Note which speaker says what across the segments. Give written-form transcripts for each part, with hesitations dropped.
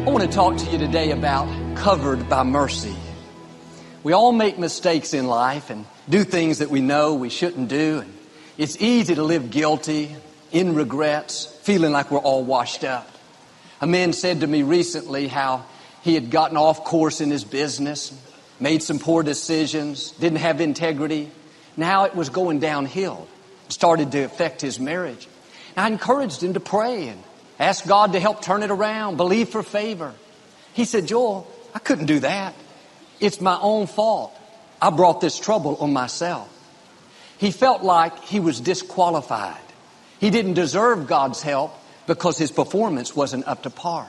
Speaker 1: I want to talk to you today about covered by mercy. We all make mistakes in life and do things that we know we shouldn't do. And it's easy to live guilty, in regrets, feeling like we're all washed up. A man said to me recently how he had gotten off course in his business, made some poor decisions, didn't have integrity. Now it was going downhill. It started to affect his marriage. And I encouraged him to pray and ask God to help turn it around, believe for favor. He said, Joel, I couldn't do that. It's my own fault. I brought this trouble on myself. He felt like he was disqualified. He didn't deserve God's help because his performance wasn't up to par.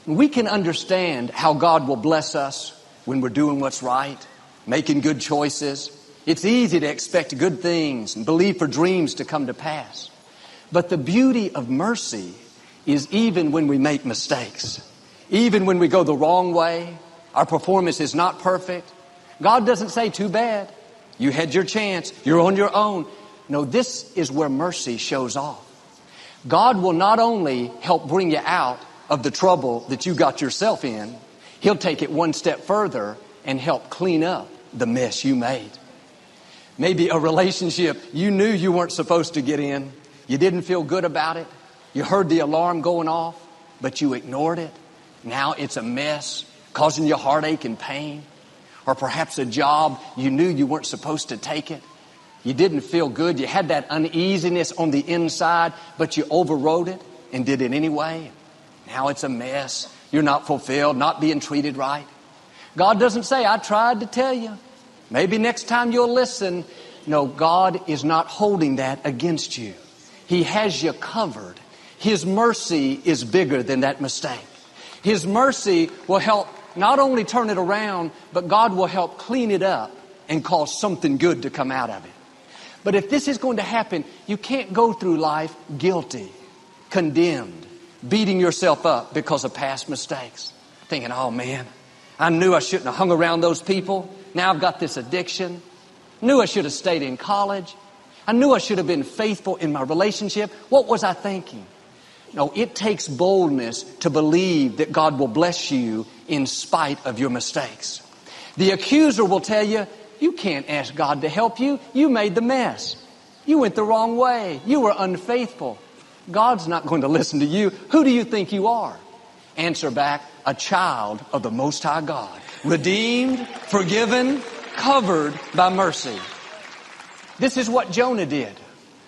Speaker 1: We can understand how God will bless us when we're doing what's right, making good choices. It's easy to expect good things and believe for dreams to come to pass. But the beauty of mercy is even when we make mistakes, even when we go the wrong way, our performance is not perfect. God doesn't say, too bad. You had your chance. You're on your own. No, this is where mercy shows off. God will not only help bring you out of the trouble that you got yourself in, He'll take it one step further and help clean up the mess you made. Maybe a relationship you knew you weren't supposed to get in. You didn't feel good about it. You heard the alarm going off, but you ignored it. Now it's a mess, causing you heartache and pain. Or perhaps a job you knew you weren't supposed to take it. You didn't feel good. You had that uneasiness on the inside, but you overrode it and did it anyway. Now it's a mess. You're not fulfilled, not being treated right. God doesn't say, I tried to tell you. Maybe next time you'll listen. No, God is not holding that against you. He has you covered. His mercy is bigger than that mistake. His mercy will help not only turn it around, but God will help clean it up and cause something good to come out of it. But if this is going to happen, you can't go through life guilty, condemned, beating yourself up because of past mistakes. Thinking, oh man, I knew I shouldn't have hung around those people. Now I've got this addiction. Knew I should have stayed in college. I knew I should have been faithful in my relationship. What was I thinking? No, it takes boldness to believe that God will bless you in spite of your mistakes. The accuser will tell you, you can't ask God to help you. You made the mess. You went the wrong way. You were unfaithful. God's not going to listen to you. Who do you think you are? Answer back, a child of the Most High God. Redeemed, forgiven, covered by mercy. This is what Jonah did.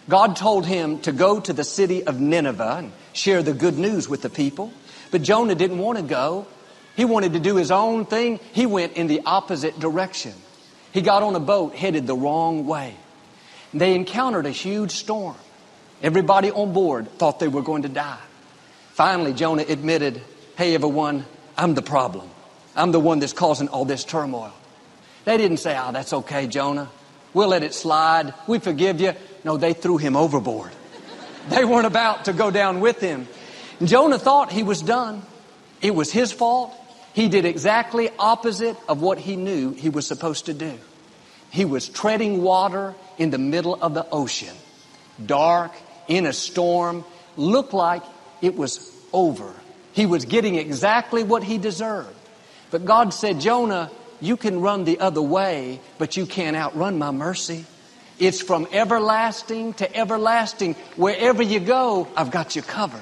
Speaker 1: God told him to go to the city of Nineveh and share the good news with the people. But Jonah didn't want to go. He wanted to do his own thing. He went in the opposite direction. He got on a boat headed the wrong way. They encountered a huge storm. Everybody on board thought they were going to die. Finally, Jonah admitted, hey, everyone, I'm the problem. I'm the one that's causing all this turmoil. They didn't say, oh, that's okay, Jonah. We'll let it slide. We forgive you. No, they threw him overboard. They weren't about to go down with him. And Jonah thought he was done. It was his fault. He did exactly opposite of what he knew he was supposed to do. He was treading water in the middle of the ocean. Dark, in a storm, looked like it was over. He was getting exactly what he deserved. But God said, Jonah, you can run the other way, but you can't outrun my mercy. It's from everlasting to everlasting. Wherever you go, I've got you covered.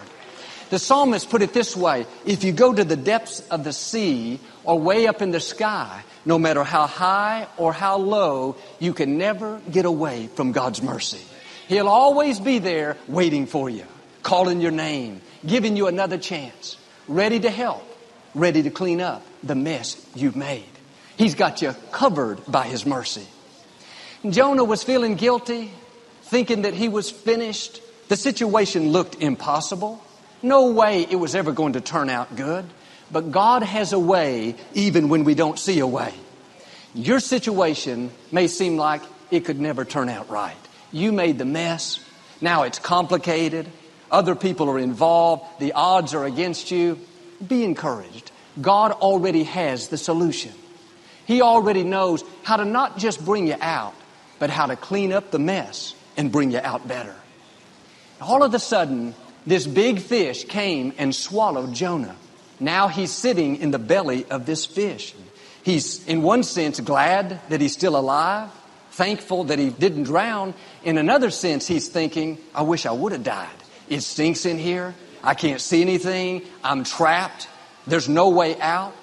Speaker 1: The psalmist put it this way, if you go to the depths of the sea or way up in the sky, no matter how high or how low, you can never get away from God's mercy. He'll always be there waiting for you, calling your name, giving you another chance, ready to help, ready to clean up the mess you've made. He's got you covered by His mercy. Jonah was feeling guilty, thinking that he was finished. The situation looked impossible. No way it was ever going to turn out good. But God has a way even when we don't see a way. Your situation may seem like it could never turn out right. You made the mess. Now it's complicated. Other people are involved. The odds are against you. Be encouraged. God already has the solution. He already knows how to not just bring you out, but how to clean up the mess and bring you out better. All of a sudden, this big fish came and swallowed Jonah. Now he's sitting in the belly of this fish. He's, in one sense, glad that he's still alive, thankful that he didn't drown. In another sense, he's thinking, I wish I would have died. It stinks in here. I can't see anything. I'm trapped. There's no way out.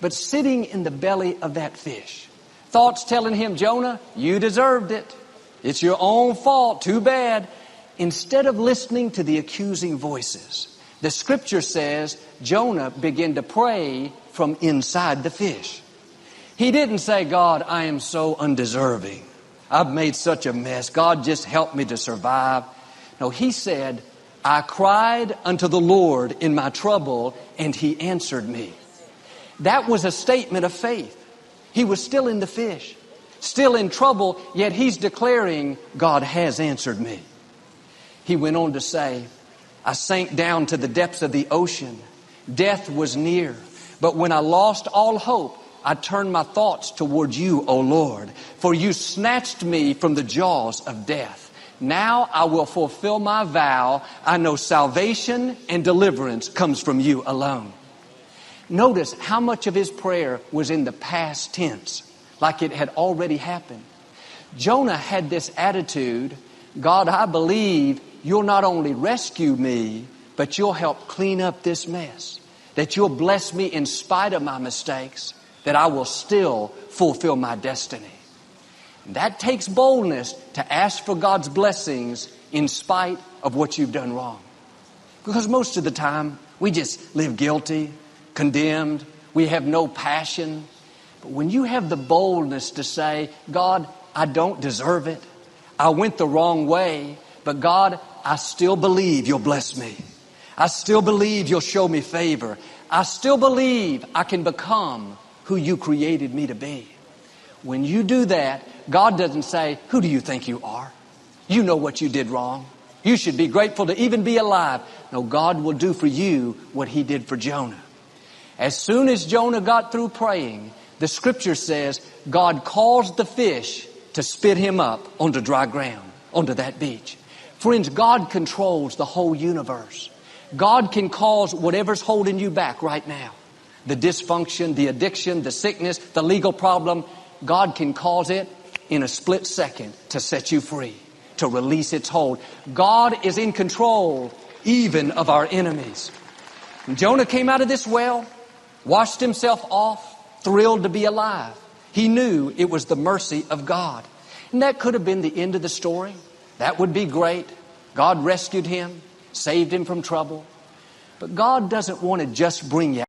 Speaker 1: But sitting in the belly of that fish, thoughts telling him, Jonah, you deserved it. It's your own fault. Too bad. Instead of listening to the accusing voices, the scripture says Jonah began to pray from inside the fish. He didn't say, God, I am so undeserving. I've made such a mess. God, just help me to survive. No, he said, I cried unto the Lord in my trouble, and he answered me. That was a statement of faith. He was still in the fish, still in trouble, yet he's declaring, God has answered me. He went on to say, I sank down to the depths of the ocean. Death was near. But when I lost all hope, I turned my thoughts toward you, O Lord, for you snatched me from the jaws of death. Now I will fulfill my vow. I know salvation and deliverance comes from you alone. Notice how much of his prayer was in the past tense, like it had already happened. Jonah had this attitude, God, I believe you'll not only rescue me, but you'll help clean up this mess. That you'll bless me in spite of my mistakes, that I will still fulfill my destiny. And that takes boldness to ask for God's blessings in spite of what you've done wrong. Because most of the time, we just live guilty, condemned. We have no passion. But when you have the boldness to say, God, I don't deserve it. I went the wrong way. But God, I still believe you'll bless me. I still believe you'll show me favor. I still believe I can become who you created me to be. When you do that, God doesn't say, who do you think you are? You know what you did wrong. You should be grateful to even be alive. No, God will do for you what he did for Jonah. As soon as Jonah got through praying, the scripture says God caused the fish to spit him up onto dry ground, onto that beach. Friends, God controls the whole universe. God can cause whatever's holding you back right now. The dysfunction, the addiction, the sickness, the legal problem. God can cause it in a split second to set you free, to release its hold. God is in control even of our enemies. When Jonah came out of this well, washed himself off, thrilled to be alive. He knew it was the mercy of God. And that could have been the end of the story. That would be great. God rescued him, saved him from trouble. But God doesn't want to just bring you